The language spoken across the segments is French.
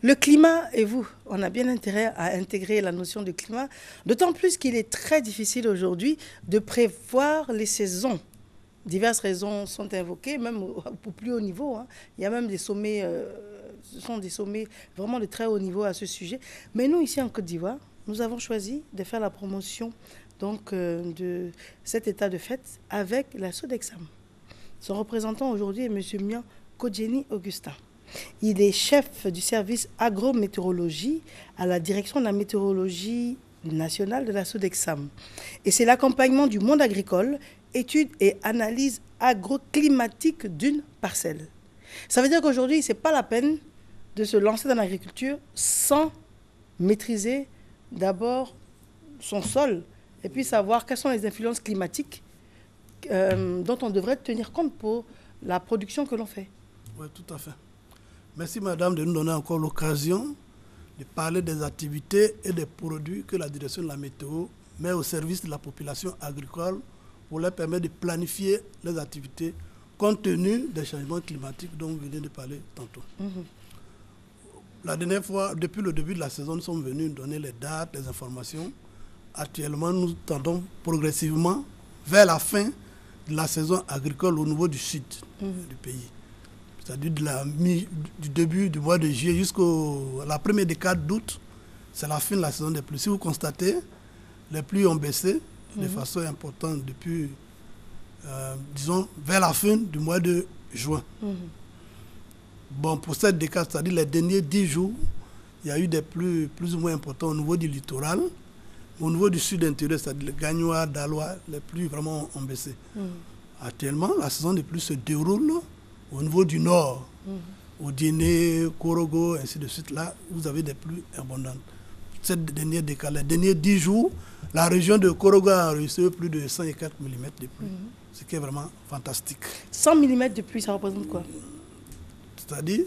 Le climat et vous, on a bien intérêt à intégrer la notion de climat, d'autant plus qu'il est très difficile aujourd'hui de prévoir les saisons. Diverses raisons sont invoquées, même au plus haut niveau. Hein. Il y a même des sommets, ce sont des sommets vraiment de très haut niveau à ce sujet. Mais nous, ici en Côte d'Ivoire, nous avons choisi de faire la promotion donc, de cet état de fait avec la Sodexam. Son représentant aujourd'hui est M. Mian Kodjeni Augustin. Il est chef du service agrométéorologie à la direction de la météorologie nationale de la Sodexam. Et c'est l'accompagnement du monde agricole, études et analyses agroclimatiques d'une parcelle. Ça veut dire qu'aujourd'hui, ce n'est pas la peine de se lancer dans l'agriculture sans maîtriser d'abord son sol et puis savoir quelles sont les influences climatiques dont on devrait tenir compte pour la production que l'on fait. Oui, tout à fait. Merci madame de nous donner encore l'occasion de parler des activités et des produits que la direction de la météo met au service de la population agricole pour leur permettre de planifier les activités compte tenu des changements climatiques dont vous venez de parler tantôt. La dernière fois, depuis le début de la saison, nous sommes venus donner les dates, les informations. Actuellement, nous tendons progressivement vers la fin de la saison agricole au niveau du sud du pays. C'est-à-dire du début du mois de juillet jusqu'à la première décade d'août, c'est la fin de la saison des pluies. Si vous constatez, les pluies ont baissé de façon importante depuis, disons, vers la fin du mois de juin. Bon, pour cette décade, c'est-à-dire les derniers 10 jours, il y a eu des pluies plus ou moins importantes au niveau du littoral. Au niveau du sud intérieur, c'est-à-dire le Gagnois, Dalois, les pluies vraiment ont baissé. Actuellement, la saison des pluies se déroule au niveau du nord, au Djenné, Korogo, ainsi de suite. Là, vous avez des pluies abondantes. Cette dernière décade, les derniers 10 jours, la région de Korogo a reçu plus de 104 mm de pluie, ce qui est vraiment fantastique. 100 mm de pluie, ça représente quoi? C'est-à-dire,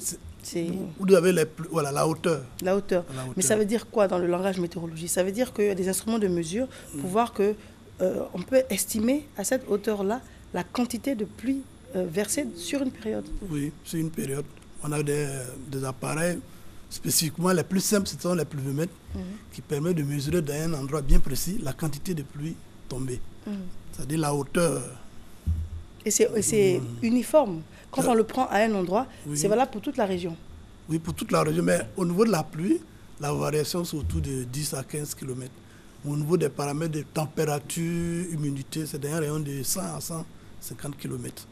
vous avez voilà, la hauteur. La hauteur. Mais ça veut dire quoi dans le langage météorologique? Ça veut dire qu'il y a des instruments de mesure pour voir que on peut estimer à cette hauteur-là la quantité de pluie versée sur une période. Oui, sur une période. On a des appareils, spécifiquement les plus simples, ce sont les pluviomètres, qui permettent de mesurer dans un endroit bien précis la quantité de pluie tombée. C'est-à-dire la hauteur. Et c'est uniforme. Quand on le prend à un endroit, c'est valable pour toute la région. Oui, pour toute la région. Mais au niveau de la pluie, la variation c'est autour de 10 à 15 km. Au niveau des paramètres de température, humidité, c'est dans un rayon de 100 à 150 km.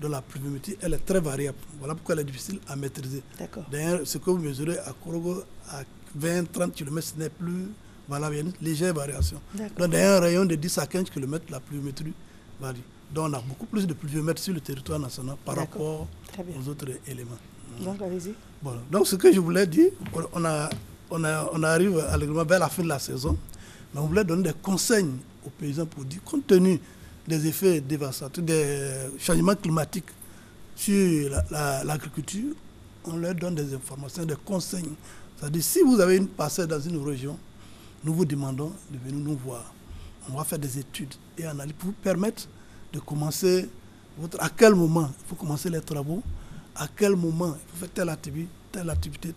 Donc la pluviométrie, elle est très variable. Voilà pourquoi elle est difficile à maîtriser. D'ailleurs, ce que vous mesurez à Korogo, à 20-30 km, ce n'est plus valable. Il y a une légère variation. Donc dans un rayon de 10 à 15 km, la pluviométrie varie. Donc on a beaucoup plus de pluviomètres sur le territoire national par rapport aux autres éléments. Donc allez-y. Bon, donc ce que je voulais dire, on arrive allègrement vers la fin de la saison, mais on voulait donner des conseils aux paysans pour dire, compte tenu des effets dévastateurs, des changements climatiques sur l'agriculture, on leur donne des informations, des conseils. C'est-à-dire, si vous avez une parcelle dans une région, nous vous demandons de venir nous voir. On va faire des études et analyses pour vous permettre de commencer à quel moment il faut commencer les travaux, à quel moment il faut faire telle activité.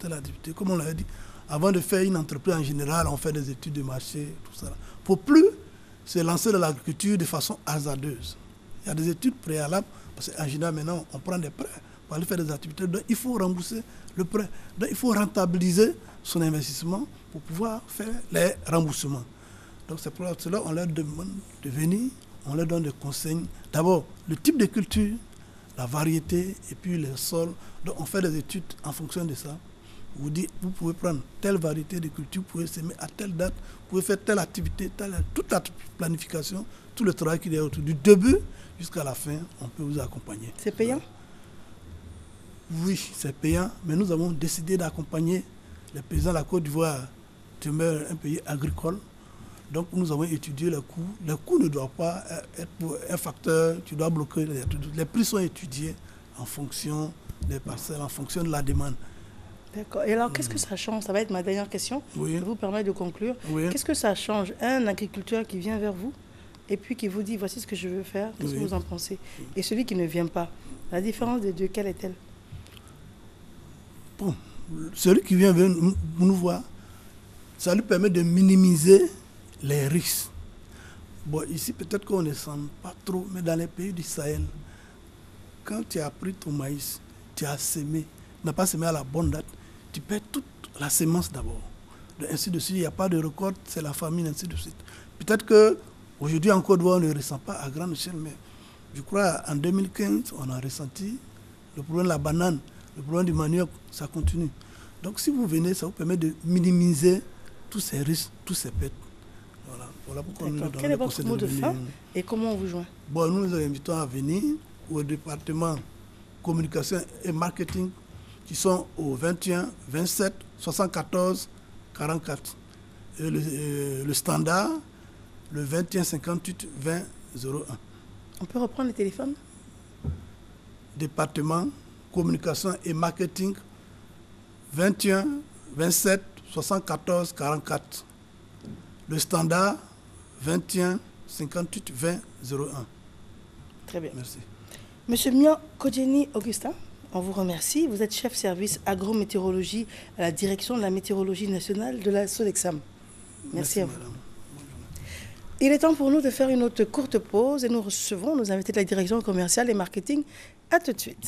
Comme on l'avait dit, avant de faire une entreprise en général, on fait des études de marché, tout ça. Il ne faut plus se lancer dans l'agriculture de façon hasardeuse. Il y a des études préalables, parce qu'en général, maintenant, on prend des prêts pour aller faire des activités. Donc, il faut rembourser le prêt. Donc, il faut rentabiliser son investissement pour pouvoir faire les remboursements. Donc, c'est pour cela qu'on leur demande de venir. On leur donne des conseils. D'abord, le type de culture, la variété et puis les sols. Donc, on fait des études en fonction de ça. Vous dites, vous pouvez prendre telle variété de culture, vous pouvez s'aimer à telle date, vous pouvez faire telle activité, toute la planification, tout le travail qu'il y a autour. Du début jusqu'à la fin, on peut vous accompagner. C'est payant? Oui, c'est payant, mais nous avons décidé d'accompagner les paysans de la Côte d'Ivoire, demeure un pays agricole. Donc nous avons étudié les coûts. Les coûts ne doivent pas être un facteur qui doit bloquer. Les prix sont étudiés en fonction des parcelles, en fonction de la demande. D'accord. Et alors, qu'est-ce que ça change? Ça va être ma dernière question. Oui. Je vous permets de conclure. Oui. Qu'est-ce que ça change? Un agriculteur qui vient vers vous et puis qui vous dit, voici ce que je veux faire, qu'est-ce que vous en pensez? Et celui qui ne vient pas, la différence des deux, quelle est-elle? Bon, celui qui vient nous voir, ça lui permet de minimiser les risques. Bon, ici, peut-être qu'on ne sent pas trop, mais dans les pays du Sahel, quand tu as pris ton maïs, tu as semé, tu n'as pas semé à la bonne date, tu perds toute la semence d'abord. Ainsi de suite, il n'y a pas de récolte, c'est la famine, ainsi de suite. Peut-être qu'aujourd'hui, en Côte d'Ivoire, on ne le ressent pas à grande échelle, mais je crois en 2015, on a ressenti le problème de la banane, le problème du manioc, ça continue. Donc si vous venez, ça vous permet de minimiser tous ces risques, tous ces pertes. Voilà pourquoi nous Quel est votre mot de fin et comment on vous joint? Bon, nous invitons à venir au département communication et marketing qui sont au 21 27 74 44. Et le standard, le 21 58 20 01. On peut reprendre le téléphone? Département communication et marketing 21 27 74 44. Le standard 21 58 20 01. Très bien. Merci. Monsieur Mian Kodjeni Augustin, on vous remercie. Vous êtes chef service agrométéorologie à la direction de la météorologie nationale de la Sodexam. Merci à vous. Madame. Il est temps pour nous de faire une autre courte pause et nous recevons nos invités de la direction commerciale et marketing. À tout de suite.